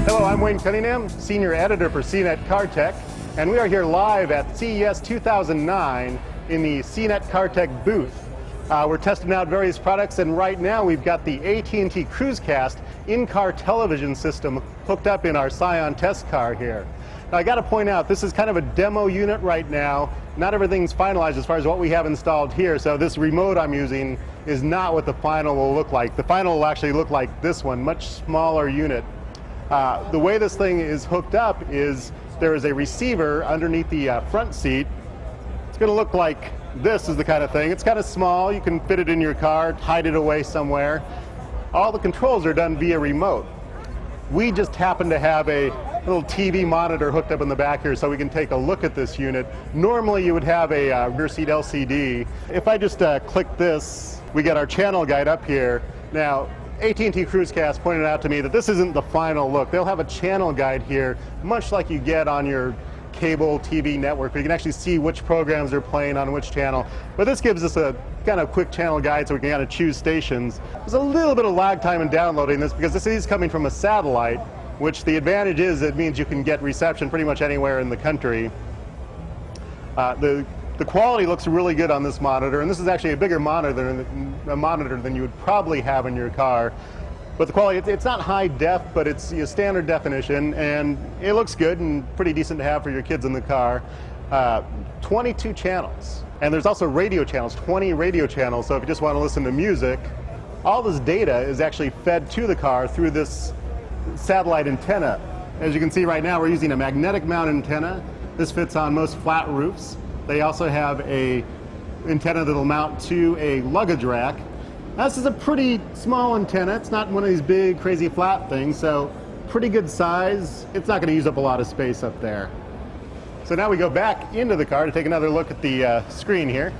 Hello, I'm Wayne Cunningham, Senior Editor for CNET Car Tech, and we are here live at CES 2009 in the CNET Car Tech booth. We're testing out various products, and right now we've got the AT&T CruiseCast in-car television system hooked up in our Scion test car here. Now, I got to point out, this is kind of a demo unit right now. Not everything's finalized as far as what we have installed here, so this remote I'm using is not what the final will look like. The final will actually look like this one, much smaller unit. The way this thing is hooked up is there is a receiver underneath the front seat. It's going to look like this is the kind of thing. It's kind of small. You can fit it in your car, hide it away somewhere. All the controls are done via remote. We just happen to have a little TV monitor hooked up in the back here so we can take a look at this unit. Normally you would have a rear seat LCD. If I just click this, we get our channel guide up here. Now, AT&T CruiseCast pointed out to me that this isn't the final look. They'll have a channel guide here, much like you get on your cable TV network, where you can actually see which programs are playing on which channel. But this gives us a kind of quick channel guide so we can kind of choose stations. There's a little bit of lag time in downloading this because this is coming from a satellite, which the advantage is it means you can get reception pretty much anywhere in the country. The quality looks really good on this monitor, and this is actually a bigger monitor than you would probably have in your car. But the quality, it's not high def, but it's standard definition, and it looks good and pretty decent to have for your kids in the car. 22 channels, and there's also radio channels, 20 radio channels, so if you just want to listen to music, all this data is actually fed to the car through this satellite antenna. As you can see right now, we're using a magnetic mount antenna. This fits on most flat roofs. They also have a antenna that'll mount to a luggage rack. Now, this is a pretty small antenna. It's not one of these big, crazy flat things, so pretty good size. It's not going to use up a lot of space up there. So now we go back into the car to take another look at the screen here.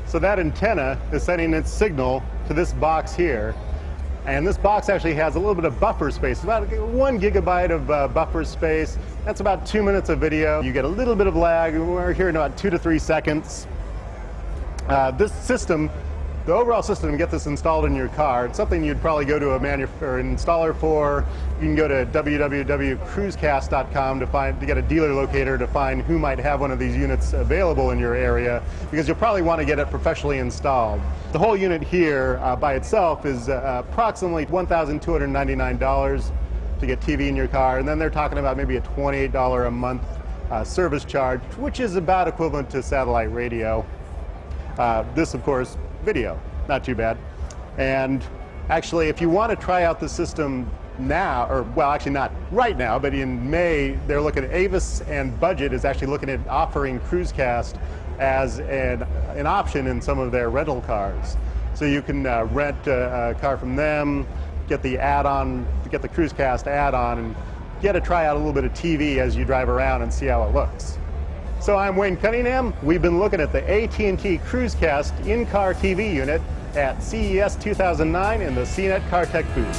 So that antenna is sending its signal to this box here. And this box actually has a little bit of buffer space, about 1 gigabyte of buffer space. That's about 2 minutes of video. You get a little bit of lag. We're here in about 2 to 3 seconds. This system, the overall system, to get this installed in your car, it's something you'd probably go to a installer for. You can go to www.cruisecast.com to get a dealer locator to find who might have one of these units available in your area, because you'll probably want to get it professionally installed. The whole unit here by itself is approximately $1,299 to get TV in your car, and then they're talking about maybe a $28 a month service charge, which is about equivalent to satellite radio. This, of course, video, not too bad. And actually, if you want to try out the system now, or well, actually not right now, but in May, they're looking at Avis, and Budget is actually looking at offering CruiseCast as an option in some of their rental cars. So you can rent a car from them, get the add-on, get the CruiseCast add-on, and get to try out a little bit of TV as you drive around and see how it looks. So I'm Wayne Cunningham. We've been looking at the AT&T CruiseCast in-car TV unit at CES 2009 in the CNET Car Tech booth.